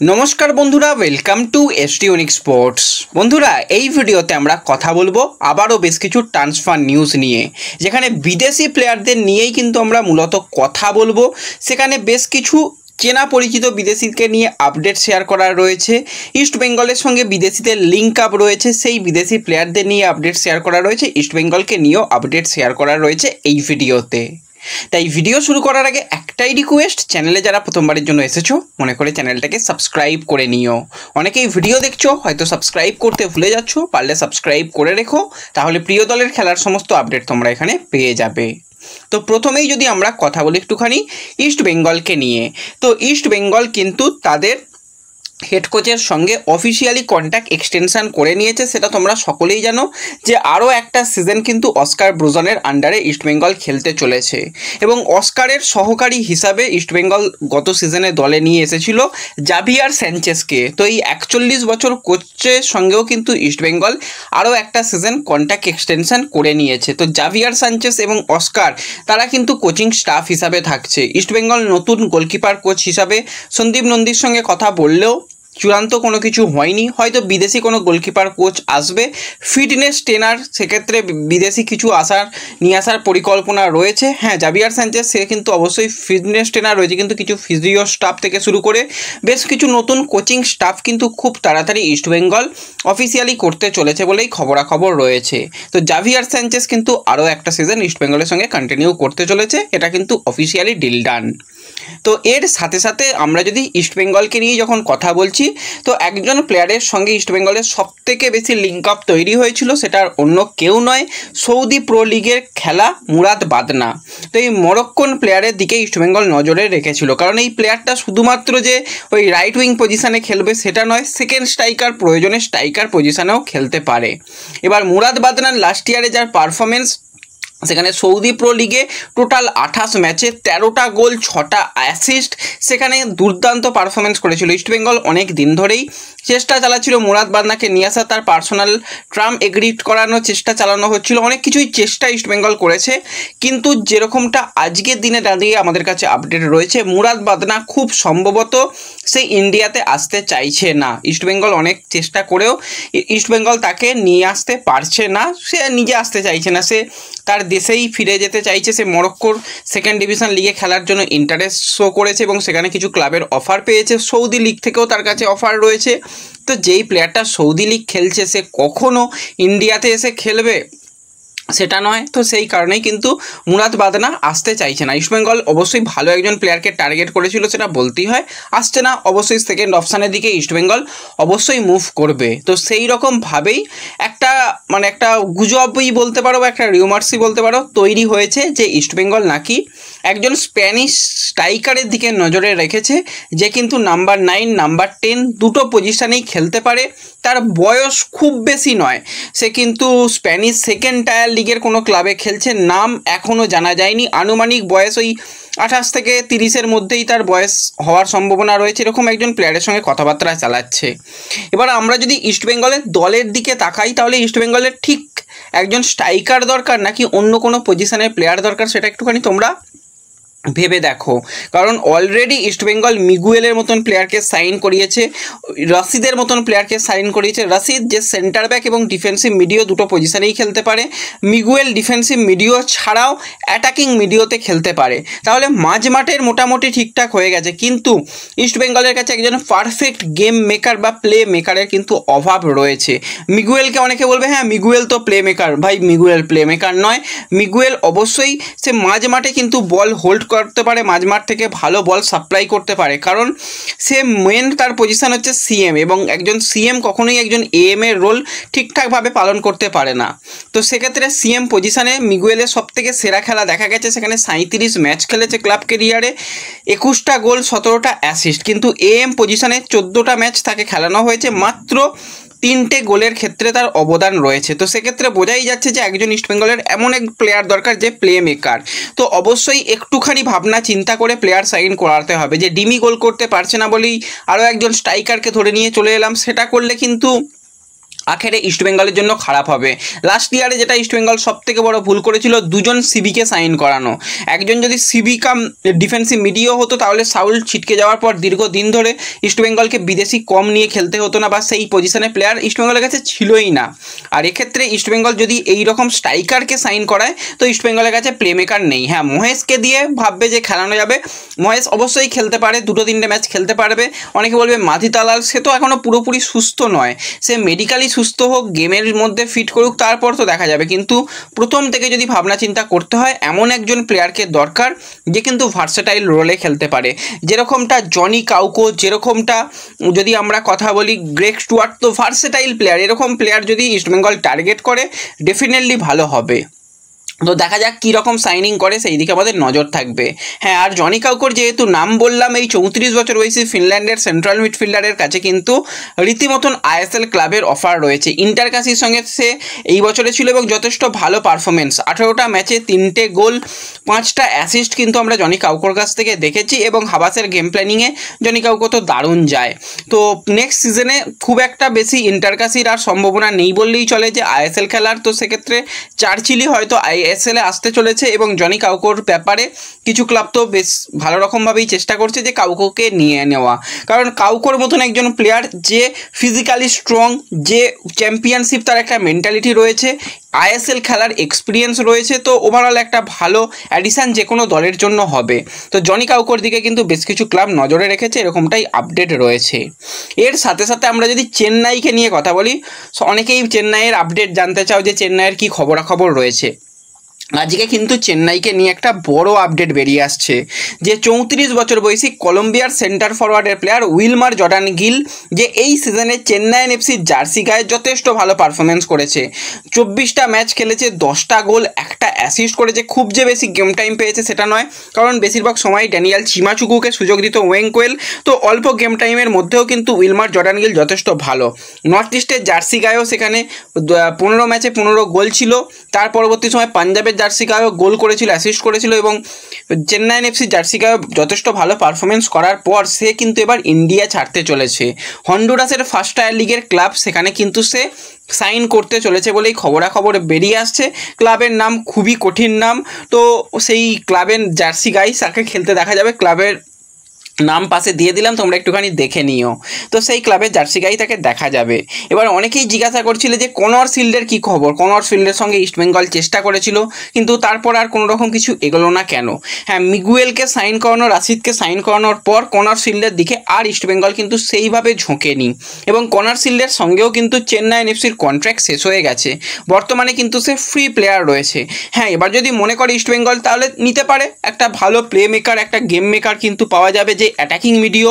নমস্কার বন্ধুরা, welcome to ST unique sports. বন্ধুরা, এই ভিডিওতে আমরা কথা বলবো আবারও বেশ কিছু ট্রান্সফার নিউজ নিয়ে, যেখানে বিদেশি প্লেয়ারদের নিয়েই কিন্তু আমরা মূলত কথা বলবো। সেখানে বেশ কিছু চেনা পরিচিত বিদেশিকে নিয়ে আপডেট শেয়ার করার রয়েছে। ইস্ট বেঙ্গলের সঙ্গে বিদেশিদের লিঙ্ক আপ রয়েছে, সেই বিদেশি প্লেয়ারদের নিয়ে আপডেট শেয়ার করা রয়েছে। ইস্ট বেঙ্গলকে নিয়েও আপডেট শেয়ার করা রয়েছে এই ভিডিওতে। তাই ভিডিও শুরু করার আগে একটাই রিকোয়েস্ট, চ্যানেলে যারা প্রথমবারের জন্য এসেছো মনে করে চ্যানেলটাকে সাবস্ক্রাইব করে নিও। অনেকেই ভিডিও দেখছো, হয়তো সাবস্ক্রাইব করতে ভুলে যাচ্ছ, পারলে সাবস্ক্রাইব করে রেখো, তাহলে প্রিয় দলের খেলার সমস্ত আপডেট তোমরা এখানে পেয়ে যাবে। তো প্রথমেই যদি আমরা কথা বলি একটুখানি ইস্ট বেঙ্গলকে নিয়ে, তো ইস্ট বেঙ্গল কিন্তু তাদের হেড কোচের সঙ্গে অফিসিয়ালি কন্ট্যাক্ট এক্সটেনশান করে নিয়েছে। সেটা তোমরা সকলেই জানো যে আরও একটা সিজন কিন্তু অস্কার ব্রুজনের আন্ডারে ইস্টবেঙ্গল খেলতে চলেছে, এবং অস্কারের সহকারী হিসাবে ইস্টবেঙ্গল গত সিজনে দলে নিয়ে এসেছিল জাভিয়ার স্যাঞ্চেসকে। তো এই 41 বছর কোচের সঙ্গেও কিন্তু ইস্টবেঙ্গল আরও একটা সিজন কন্ট্যাক্ট এক্সটেনশান করে নিয়েছে। তো জাভিয়ার স্যাঞ্চেস এবং অস্কার তারা কিন্তু কোচিং স্টাফ হিসাবে থাকছে। ইস্টবেঙ্গল নতুন গোলকিপার কোচ হিসাবে সন্দীপ নন্দীর সঙ্গে কথা বললেও চূড়ান্ত কোনো কিছু হয়নি। হয়তো বিদেশি কোনো গোলকিপার কোচ আসবে, ফিটনেস ট্রেনার, সেক্ষেত্রে বিদেশি কিছু নিয়ে আসার পরিকল্পনা রয়েছে। হ্যাঁ, জাভিয়ার স্যাঞ্চেস সে কিন্তু অবশ্যই ফিটনেস ট্রেনার রয়েছে, কিন্তু কিছু ফিজিও স্টাফ থেকে শুরু করে বেশ কিছু নতুন কোচিং স্টাফ কিন্তু খুব তাড়াতাড়ি ইস্টবেঙ্গল অফিসিয়ালি করতে চলেছে বলেই খবরাখবর রয়েছে। তো জাভিয়ার স্যাঞ্চেস কিন্তু আরও একটা সিজন ইস্টবেঙ্গলের সঙ্গে কন্টিনিউ করতে চলেছে, এটা কিন্তু অফিসিয়ালি ডিল ডান। তো এর সাথে সাথে আমরা যদি ইস্টবেঙ্গলকে নিয়ে যখন কথা বলছি, তো একজন প্লেয়ারের সঙ্গে ইস্টবেঙ্গলের সবথেকে বেশি লিঙ্ক আপ তৈরি হয়েছিল, সেটা অন্য কেউ নয়, সৌদি প্রো লিগের খেলা মুরাদ বাদনা। তো এই মরক্কোন প্লেয়ারের দিকে ইস্টবেঙ্গল নজরে রেখেছিল, কারণ এই প্লেয়ারটা শুধুমাত্র যে ওই রাইট উইং পজিশানে খেলবে সেটা নয়, সেকেন্ড স্ট্রাইকার, প্রয়োজনে স্ট্রাইকার পজিশানেও খেলতে পারে। এবার মুরাদ বাদনার লাস্ট ইয়ারে যার পারফরমেন্স, সেখানে সৌদি প্রো লিগে টোটাল 28 ম্যাচে 13টা গোল 6টা অ্যাসিস্ট, সেখানে দুর্দান্ত পারফরমেন্স করেছিল। ইস্টবেঙ্গল অনেক দিন ধরেই চেষ্টা চালাচ্ছিল মুরাদ বাদনাকে নিয়ে আসা, তার পার্সোনাল টার্ম এগ্রিড করানোর চেষ্টা চালানো হচ্ছিল, অনেক কিছুই চেষ্টা ইস্টবেঙ্গল করেছে। কিন্তু যেরকমটা আজকের দিনে দাঁড়িয়ে আমাদের কাছে আপডেট রয়েছে, মুরাদ বাদনা খুব সম্ভবত সে ইন্ডিয়াতে আসতে চাইছে না। ইস্টবেঙ্গল অনেক চেষ্টা করেও ইস্টবেঙ্গল তাকে নিয়ে আসতে পারছে না, সে নিজে আসতে চাইছে না, সে তার দেশেই ফিরে যেতে চাইছে। সে মরক্কোর সেকেন্ড ডিভিশন লিগে খেলার জন্য ইন্টারেস্ট শো করেছে এবং সেখানে কিছু ক্লাবের অফার পেয়েছে, সৌদি লিগ থেকেও তার কাছে অফার রয়েছে। তো যেই প্লেয়ারটা সৌদি লিগ খেলছে সে কখনো ইন্ডিয়াতে এসে খেলবে সেটা নয়, তো সেই কারণেই কিন্তু মুরাদ বাদনা আসতে চাইছে না। ইস্টবেঙ্গল অবশ্যই ভালো একজন প্লেয়ারকে টার্গেট করেছিল, সেটা বলতেই হয়, আসছে না, অবশ্যই সেকেন্ড অপশানের দিকে ইস্টবেঙ্গল অবশ্যই মুভ করবে। তো সেই রকমভাবেই একটা একটা গুজবই বলতে পারো বা একটা রিউমার্সই বলতে পারো তৈরি হয়েছে যে ইস্টবেঙ্গল নাকি একজন স্প্যানিশ স্ট্রাইকারের দিকে নজরে রেখেছে, যে কিন্তু নাম্বার 9 নাম্বার 10 দুটো পজিশানেই খেলতে পারে। তার বয়স খুব বেশি নয়, সে কিন্তু স্প্যানিশ সেকেন্ড টায়ার লিগের কোনো ক্লাবে খেলছে, নাম এখনও জানা যায়নি। আনুমানিক বয়স ওই 28 থেকে 30-এর মধ্যেই তার বয়স হওয়ার সম্ভাবনা রয়েছে, এরকম একজন প্লেয়ারের সঙ্গে কথাবার্তা চালাচ্ছে। এবার আমরা যদি ইস্টবেঙ্গলের দলের দিকে তাকাই, তাহলে ইস্টবেঙ্গলের ঠিক একজন স্ট্রাইকার দরকার নাকি অন্য কোনো পজিশনের প্লেয়ার দরকার, সেটা একটুখানি তোমরা ভেবে দেখো। কারণ অলরেডি ইস্টবেঙ্গল মিগুয়েলের মতন প্লেয়ারকে সাইন করিয়েছে, রশিদের মতন প্লেয়ারকে সাইন করিয়েছে। রশিদ যে সেন্টার ব্যাক এবং ডিফেন্সিভ মিডিও দুটো পজিশনেই খেলতে পারে, মিগুয়েল ডিফেন্সিভ মিডিও ছাড়াও অ্যাটাকিং মিডিওতে খেলতে পারে, তাহলে মাঝমাঠের মোটামুটি ঠিকঠাক হয়ে গেছে। কিন্তু ইস্টবেঙ্গলের কাছে একজন পারফেক্ট গেম মেকার বা প্লে মেকারের কিন্তু অভাব রয়েছে। মিগুয়েলকে অনেকে বলবে হ্যাঁ মিগুয়েল তো প্লে মেকার, ভাই মিগুয়েল প্লে মেকার নয়। মিগুয়েল অবশ্যই সে মাঝমাঠে কিন্তু বল হোল্ড করতে পারে, মাঝমাঠ থেকে ভালো বল সাপ্লাই করতে পারে, কারণ সে মেন তার পজিশন হচ্ছে সিএম, এবং একজন সিএম কখনোই একজন এএম এর রোল ঠিকঠাকভাবে পালন করতে পারে না। তো সেক্ষেত্রে সিএম পজিশনে মিগুয়েলের সবথেকে সেরা খেলা দেখা গেছে, সেখানে 37 ম্যাচ খেলেছে ক্লাব কেরিয়ারে, 21টা গোল 17টা অ্যাসিস্ট। কিন্তু এএম পজিশনে 14টা ম্যাচ তাকে খেলানো হয়েছে, মাত্র 3টে গোলের ক্ষেত্রে তার অবদান রয়েছে। তো সেক্ষেত্রে বোঝাই যাচ্ছে যে একজন ইস্টবেঙ্গলের এমন এক প্লেয়ার দরকার যে প্লে মেকার। তো অবশ্যই একটুখানি ভাবনা চিন্তা করে প্লেয়ার সাইন করাতে হবে, যে ডিমি গোল করতে পারছে না বলেই আরও একজন স্ট্রাইকারকে ধরে নিয়ে চলে এলাম, সেটা করলে কিন্তু আখেরে ইস্টবেঙ্গলের জন্য খারাপ হবে। লাস্ট ইয়ারে যেটা ইস্টবেঙ্গল সব থেকে বড় ভুল করেছিল, দুজন সিবিকে সাইন করানো। একজন যদি সিবি কাম ডিফেন্সিভ মিডিও হতো তাহলে সাউল ছিটকে যাওয়ার পর দীর্ঘদিন ধরে ইস্টবেঙ্গলকে বিদেশি কম নিয়ে খেলতে হতো না, বা সেই পজিশনে প্লেয়ার ইস্টবেঙ্গলের কাছে ছিলই না। আর এক্ষেত্রে ইস্টবেঙ্গল যদি এই রকম স্ট্রাইকারকে সাইন করায় তো ইস্টবেঙ্গলের কাছে প্লেমেকার নেই। হ্যাঁ, মহেশকে দিয়ে ভাববে যে খেলানো যাবে, মহেশ অবশ্যই খেলতে পারে, 2-3টে ম্যাচ খেলতে পারবে। অনেকে বলবে মাধি তালাল, সে তো এখনও পুরোপুরি সুস্থ নয়, সে মেডিকেলি সুস্থ হোক, গেমের মধ্যে ফিট করুক, তারপর তো দেখা যাবে। কিন্তু প্রথম থেকে যদি ভাবনা চিন্তা করতে হয়, এমন একজন প্লেয়ারকে দরকার যে কিন্তু ভার্সেটাইল রোলে খেলতে পারে, যেরকমটা জনি কাউকো, যেরকমটা যদি আমরা কথা বলি গ্রেগ স্টুয়ার্ট, তো ভার্সেটাইল প্লেয়ার, এরকম প্লেয়ার যদি ইস্টবেঙ্গল টার্গেট করে ডেফিনেটলি ভালো হবে। তো দেখা যাক কীরকম সাইনিং করে, সেই দিকে আমাদের নজর থাকবে। হ্যাঁ, আর জনি কাউকোর যেহেতু নাম বললাম, এই 34 বছর বয়সী ফিনল্যান্ডের সেন্ট্রাল মিডফিল্ডারের কাছে কিন্তু রীতিমতন আইএসএল ক্লাবের অফার রয়েছে। ইন্টারকাসির সঙ্গে সে এই বছরে ছিল এবং যথেষ্ট ভালো পারফরমেন্স, 18টা ম্যাচে 3টে গোল 5টা অ্যাসিস্ট কিন্তু আমরা জনি কাউকোর কাছ থেকে দেখেছি। এবং হাবাসের গেম প্ল্যানিংয়ে জনি কাউকো তো দারুণ যায়। তো নেক্সট সিজনে খুব একটা বেশি ইন্টারকাসির আর সম্ভাবনা নেই বললেই চলে যে আইএসএল খেলার, তো সেক্ষেত্রে চার্চিলই হয়তো আইএসএলে আসতে চলেছে। এবং জনি কাউকোর ব্যাপারে কিছু ক্লাব তো বেশ ভালো রকমভাবেই চেষ্টা করছে যে কাউকোকে নিয়ে নেওয়া, কারণ কাউকোর মতন একজন প্লেয়ার যে ফিজিক্যালি স্ট্রং, যে চ্যাম্পিয়নশিপ তার একটা মেন্টালিটি রয়েছে, আইএসএল খেলার এক্সপিরিয়েন্স রয়েছে, তো ওভারঅল একটা ভালো অ্যাডিশান যে কোনো দলের জন্য হবে। তো জনি কাউকোর দিকে কিন্তু বেশ কিছু ক্লাব নজরে রেখেছে, এরকমটাই আপডেট রয়েছে। এর সাথে সাথে আমরা যদি চেন্নাইকে নিয়ে কথা বলি, অনেকেই চেন্নাইয়ের আপডেট জানতে চাও যে চেন্নাইয়ের কী খবরাখবর রয়েছে। আজকে কিন্তু চেন্নাইকে নিয়ে একটা বড় আপডেট বেরিয়ে আসছে যে 34 বছর বয়সী কলম্বিয়ার সেন্টার ফরওয়ার্ডের প্লেয়ার উইলমার জর্ডান গিল, যে এই সিজনে চেন্নাই এফসির জার্সি গায়ে যথেষ্ট ভালো পারফরমেন্স করেছে। 24টা ম্যাচ খেলেছে, 10টা গোল, 1টা অ্যাসিস্ট করেছে। খুব যে বেশি গেম টাইম পেয়েছে সেটা নয়, কারণ বেশিরভাগ সময় ড্যানিয়াল চিমাচুকুকে সুযোগ দিত ওয়েংকোয়েল, তো অল্প গেম টাইমের মধ্যেও কিন্তু উইলমার জর্ডান গিল যথেষ্ট ভালো। নর্থ ইস্টের জার্সি গায়েও সেখানে 15 ম্যাচে 15 গোল ছিল। তার পরবর্তী সময় পাঞ্জাবের জার্সি গায়েও গোল করেছিল, অ্যাসিস্ট করেছিল, এবং চেন্নাই এফসি জার্সি গায়েও যথেষ্ট ভালো পারফরমেন্স করার পর সে কিন্তু এবার ইন্ডিয়া ছাড়তে চলেছে। হন্ডুরাসের ফার্স্ট টায়ার লিগের ক্লাব, সেখানে কিন্তু সে সাইন করতে চলেছে বলেই খবরাখবর বেরিয়ে আসছে। ক্লাবের নাম খুবই কঠিন নাম, তো সেই ক্লাবের জার্সি গায়ে তাকে খেলতে দেখা যাবে। ক্লাবের নাম পাশে দিয়ে দিলাম, তোমরা একটুখানি দেখে নিও। তো সেই ক্লাবের জার্সি গায়ে তাকে দেখা যাবে। এবার অনেকেই জিজ্ঞাসা করছিল যে কনর শিল্ডের কী খবর, কনর শিল্ডের সঙ্গে ইস্টবেঙ্গল চেষ্টা করেছিল কিন্তু তারপর আর কোনো রকম কিছু এগোলো না কেন। হ্যাঁ, মিগুয়েলকে সাইন করানো, রাশিদকে সাইন করানোর পর কনর শিল্ডের দিকে আর ইস্টবেঙ্গল কিন্তু সেইভাবে ঝোঁকেনি, এবং কনর শিল্ডের সঙ্গেও কিন্তু চেন্নাই এফসির কন্ট্রাক্ট শেষ হয়ে গেছে। বর্তমানে কিন্তু সে ফ্রি প্লেয়ার রয়েছে। হ্যাঁ, এবার যদি মনে করে ইস্টবেঙ্গল তাহলে নিতে পারে, একটা ভালো প্লে মেকার, একটা গেম মেকার কিন্তু পাওয়া যাবে, যে অ্যাটাকিং মিডিও,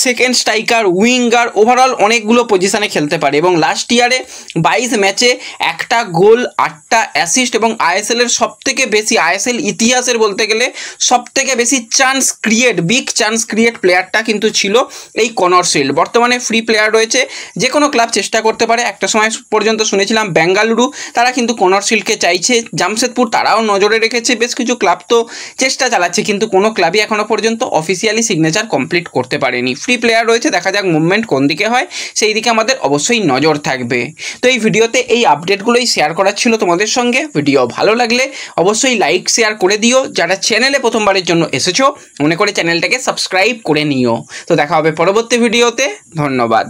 সেকেন্ড স্ট্রাইকার, উইঙ্গার, ওভারঅল অনেকগুলো পজিশনে খেলতে পারে। এবং লাস্ট ইয়ারে 22 ম্যাচে 1টা গোল, 8টা অ্যাসিস্ট, এবং আইএসএলের সবথেকে বেশি, আইএসএল ইতিহাসের বলতে গেলে সবথেকে বেশি chance create, big chance create প্লেয়ারটা কিন্তু ছিল এই কনর শিল্ড। বর্তমানে ফ্রি প্লেয়ার রয়েছে, যে কোনো ক্লাব চেষ্টা করতে পারে। একটা সময় পর্যন্ত শুনেছিলাম বেঙ্গালুরু, তারা কিন্তু কনর শিল্ডকে চাইছে, জামশেদপুর তারাও নজরে রেখেছে, বেশ কিছু ক্লাব তো চেষ্টা চালাচ্ছে, কিন্তু কোনো ক্লাবই এখনও পর্যন্ত অফিসিয়ালি সিগনেচার কমপ্লিট করতে পারেনি। ফ্রি প্লেয়ার রয়েছে, দেখা যাক মুভমেন্ট কোন দিকে হয়, সেই দিকে আমাদের অবশ্যই নজর থাকবে। তো এই ভিডিওতে এই আপডেটগুলোই শেয়ার করার ছিল তোমাদের সঙ্গে। ভিডিও ভালো লাগলে অবশ্যই লাইক শেয়ার করে দিও। যারা চ্যানেলে প্রথমবারের জন্য এসেছো মনে করে চ্যানেলটাকে সাবস্ক্রাইব করে নিও। তো দেখা হবে পরবর্তী ভিডিওতে, ধন্যবাদ।